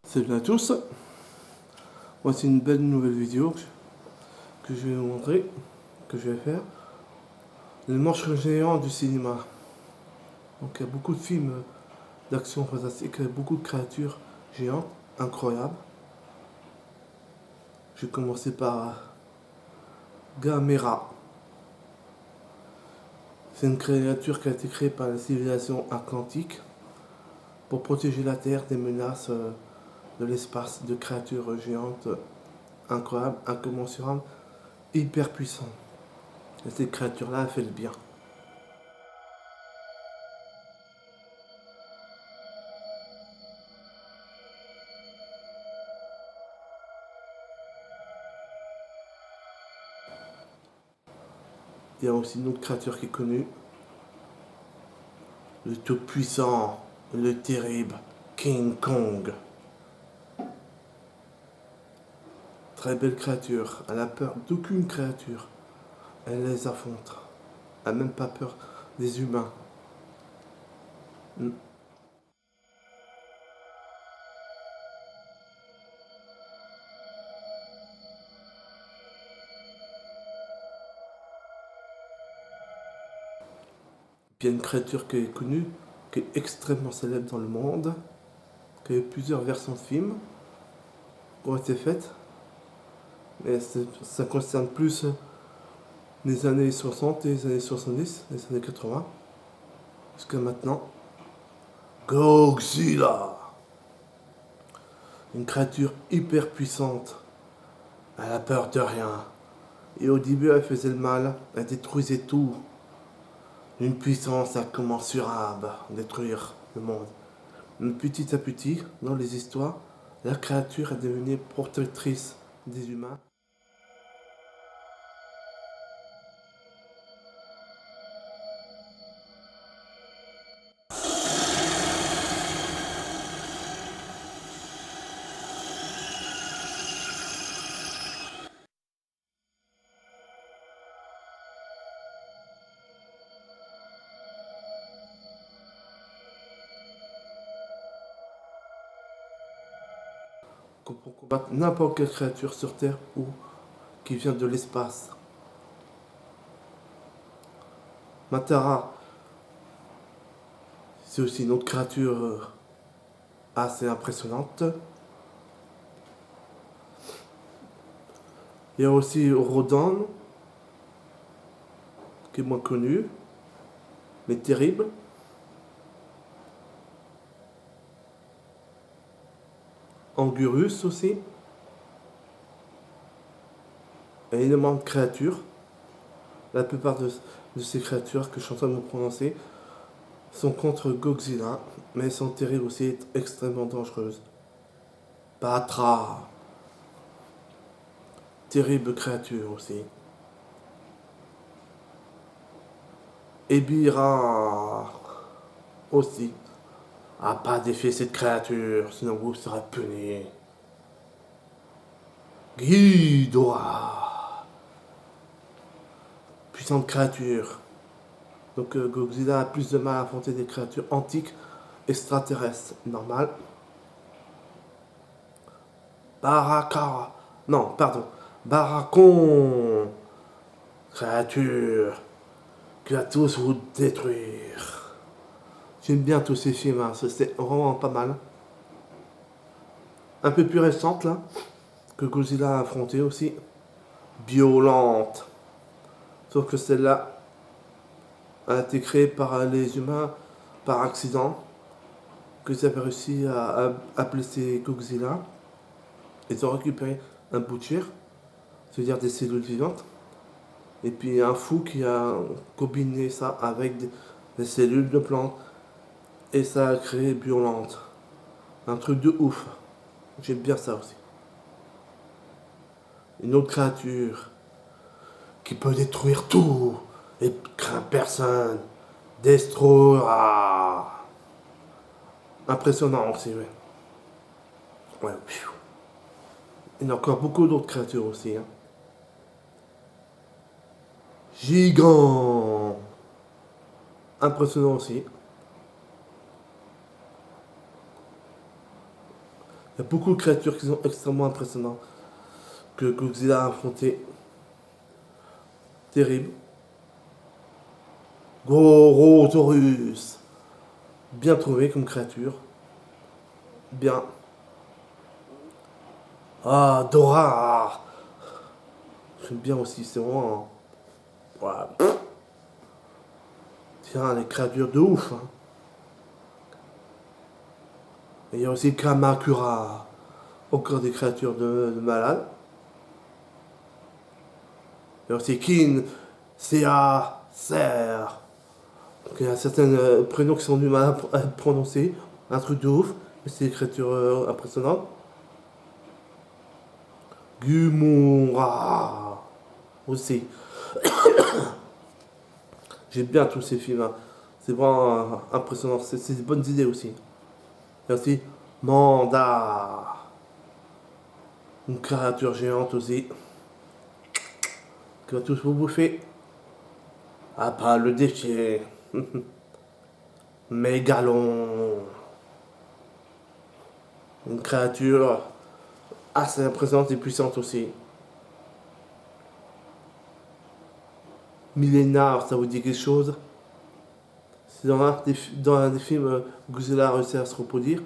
Salut à tous, voici une belle nouvelle vidéo que je vais vous montrer, que je vais faire. Le monstre géant du cinéma. Donc il y a beaucoup de films d'action fantastique, beaucoup de créatures géantes, incroyables. Je vais commencer par Gamera. C'est une créature qui a été créée par la civilisation atlantique pour protéger la Terre des menaces de l'espace, de créatures géantes incroyables, incommensurables, hyper puissantes. Et cette créature-là, elle fait le bien. Il y a aussi une autre créature qui est connue, le tout-puissant, le terrible King Kong. Très belle créature, elle a peur d'aucune créature. Elle les affronte. Elle n'a même pas peur des humains. Puis il y a une créature qui est connue, qui est extrêmement célèbre dans le monde, qui a eu plusieurs versions de films qui ont été faites. Mais ça concerne plus les années 60 et les années 70, les années 80, jusqu'à maintenant. Godzilla! Une créature hyper puissante. Elle a peur de rien. Et au début, elle faisait le mal. Elle détruisait tout. Une puissance incommensurable à détruire le monde. Mais petit à petit, dans les histoires, la créature est devenue protectrice des humains. Pour combattre n'importe quelle créature sur Terre ou qui vient de l'espace. Matara, c'est aussi une autre créature assez impressionnante. Il y a aussi Rodan, qui est moins connu, mais terrible. Angurus aussi. Il y a énormément de créatures. La plupart de ces créatures que je suis en train de vous prononcer sont contre Godzilla, mais elles sont terribles aussi, extrêmement dangereuses. Batra, terrible créature aussi. Ebira aussi. Ah, pas défier cette créature, sinon vous serez puni. Ghidorah, puissante créature. Donc Godzilla a plus de mal à affronter des créatures antiques, extraterrestres, normal. Baraka, non, pardon, Barakon, créature qui va tous vous détruire. J'aime bien tous ces films, hein. C'est vraiment pas mal. Un peu plus récente là, que Godzilla a affronté aussi. Violente. Sauf que celle-là a été créée par les humains par accident. Qu'ils avaient réussi à blesser Godzilla. Ils ont récupéré un bout de chair, c'est-à-dire des cellules vivantes. Et puis un fou qui a combiné ça avec des cellules de plantes. Et ça a créé Violente. Un truc de ouf. J'aime bien ça aussi. Une autre créature qui peut détruire tout et craint personne. Destroa. Impressionnant aussi, ouais. Ouais. Il y a encore beaucoup d'autres créatures aussi. Hein. Gigant. Impressionnant aussi. Il y a beaucoup de créatures qui sont extrêmement impressionnantes que Godzilla a affronté. Terrible. Gorosaurus. Bien trouvé comme créature. Bien. Ah, Dora. J'aime bien aussi, c'est vraiment... Voilà. Tiens, les créatures de ouf. Hein. Et il y a aussi Kamakura. Encore des créatures de malade. Il y a aussi Kin, Sea, Serre. Il y a certains prénoms qui sont du mal à prononcer. Un truc de ouf. Mais c'est des créatures impressionnantes. Gumura. Aussi. J'aime bien tous ces films. Hein. C'est vraiment impressionnant. C'est des bonnes idées aussi. Il y a aussi Manda. Une créature géante aussi. Qui va tous vous bouffer. Ah, pas le défier. Mégalon. Une créature assez impressionnante et puissante aussi. Millénaire, ça vous dit quelque chose? C'est dans un des films Godzilla a réussi à se reproduire.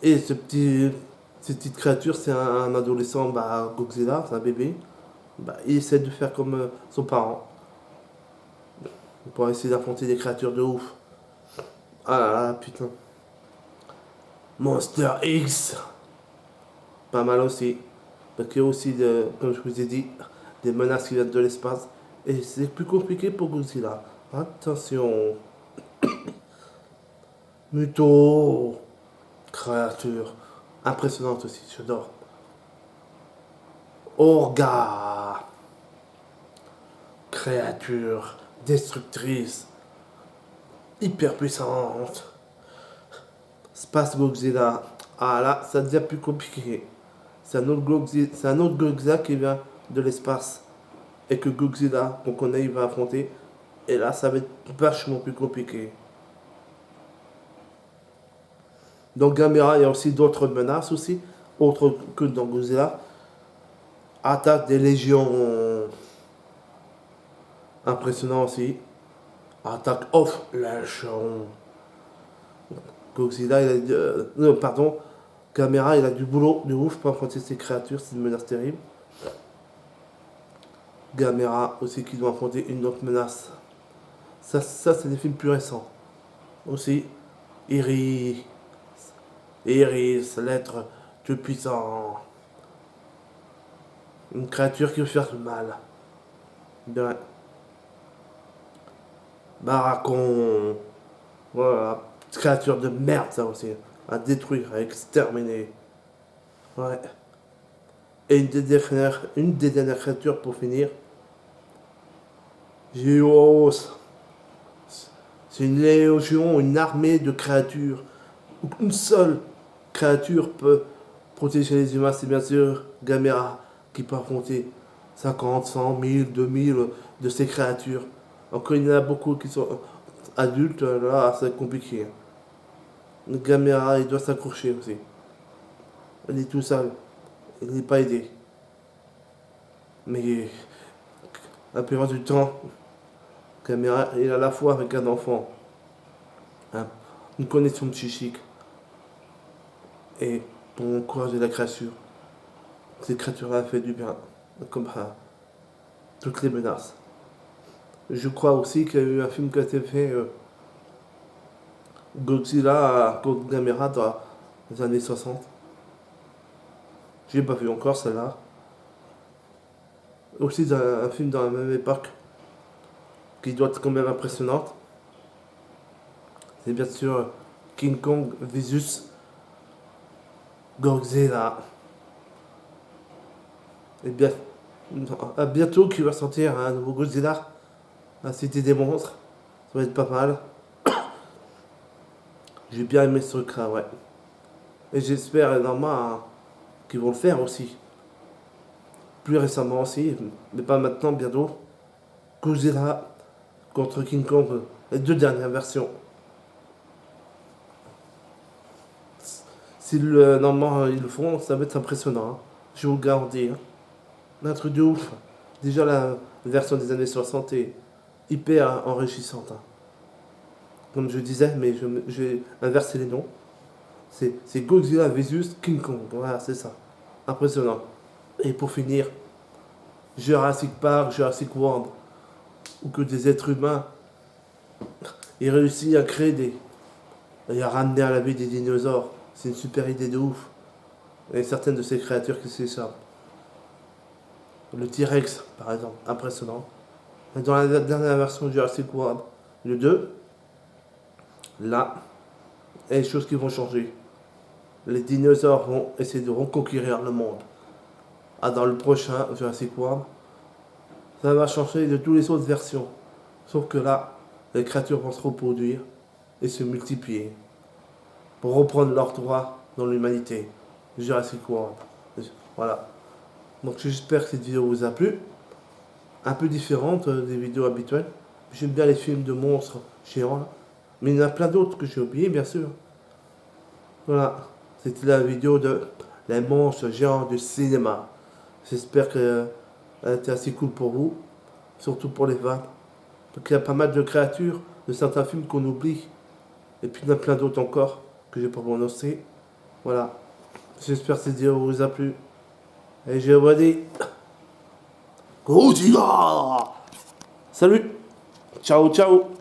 Et cette petite créature, c'est un adolescent, bah, Godzilla, c'est un bébé. Bah, il essaie de faire comme son parent. Pour essayer d'affronter des créatures de ouf. Ah là là, putain. Monster X. Pas mal aussi. Parce qu'il y a aussi, comme je vous ai dit, des menaces qui viennent de l'espace. Et c'est plus compliqué pour Godzilla. Attention. Muto. Créature. Impressionnante aussi, j'adore. Orga. Créature. Destructrice. Hyper puissante. Space Godzilla. Ah là, ça devient plus compliqué. C'est un autre Godzilla qui vient de l'espace. Et que Godzilla, qu'on connaît, il va affronter. Et là, ça va être vachement plus compliqué. Dans Gamera, il y a aussi d'autres menaces aussi. Autres que dans Godzilla. Attaque des légions. Impressionnant aussi. Attaque off légion. Godzilla, il a... non, pardon. Gamera, il a du boulot de ouf pour affronter ces créatures. C'est une menace terrible. Gamera aussi qui doit affronter une autre menace. Ça c'est des films plus récents. Aussi, Iris, l'être tout puissant. Une créature qui veut faire du mal. Bien. Baracon. Voilà. Créature de merde, ça aussi. À détruire, à exterminer. Ouais. Et une des dernières créatures pour finir. Géos. C'est une légion, une armée de créatures. Une seule créature peut protéger les humains, c'est bien sûr Gamera qui peut affronter 50, 100, 1000, 2000 de ces créatures. Encore il y en a beaucoup qui sont adultes, là c'est compliqué. Gamera il doit s'accrocher aussi. Il est tout seul, il n'est pas aidé. Mais la plupart du temps, Gamera est à la fois avec un enfant, hein, une connexion psychique et pour encourager la créature. Cette créature-là fait du bien, comme toutes les menaces. Je crois aussi qu'il y a eu un film qui a été fait, Godzilla contre Gamera dans les années 60. Je l'ai pas vu encore celle-là. Aussi un film dans la même époque qui doit être quand même impressionnante. C'est bien sûr King Kong vs Godzilla. Et bien, à bientôt qui va sortir un nouveau Godzilla, la Cité des monstres. Ça va être pas mal. J'ai bien aimé ce truc-là, ouais. Et j'espère énormément qu'ils vont le faire aussi. Plus récemment aussi, mais pas maintenant, bientôt. Godzilla contre King Kong, les deux dernières versions. normalement ils le font, ça va être impressionnant. Hein. Je vous le garantis. Hein. Un truc de ouf. Déjà la version des années 60 est hyper enrichissante. Hein. Comme je disais, mais je vais inverser les noms. C'est Godzilla vs King Kong. Voilà, c'est ça. Impressionnant. Et pour finir, Jurassic Park, Jurassic World, où que des êtres humains aient réussi à créer et à ramener à la vie des dinosaures. C'est une super idée de ouf. Et certaines de ces créatures qui s'échappent. Le T-Rex, par exemple, impressionnant. Et dans la dernière version de Jurassic World, le 2, là, il y a des choses qui vont changer. Les dinosaures vont essayer de reconquérir le monde. Ah, dans le prochain Jurassic World, ça va changer de toutes les autres versions. Sauf que là, les créatures vont se reproduire et se multiplier pour reprendre leur droit dans l'humanité. Jurassic World. Voilà. Donc j'espère que cette vidéo vous a plu. Un peu différente des vidéos habituelles. J'aime bien les films de monstres géants. Là. Mais il y en a plein d'autres que j'ai oubliés, bien sûr. Voilà. C'était la vidéo de les monstres géants du cinéma. J'espère qu'elle a été assez cool pour vous. Surtout pour les fans. Parce qu'il y a pas mal de créatures de certains films qu'on oublie. Et puis il y en a plein d'autres encore que j'ai pas prononcé. Voilà. J'espère que cette vidéo vous a plu. Et je vous dis Godzilla. Salut. Ciao, ciao.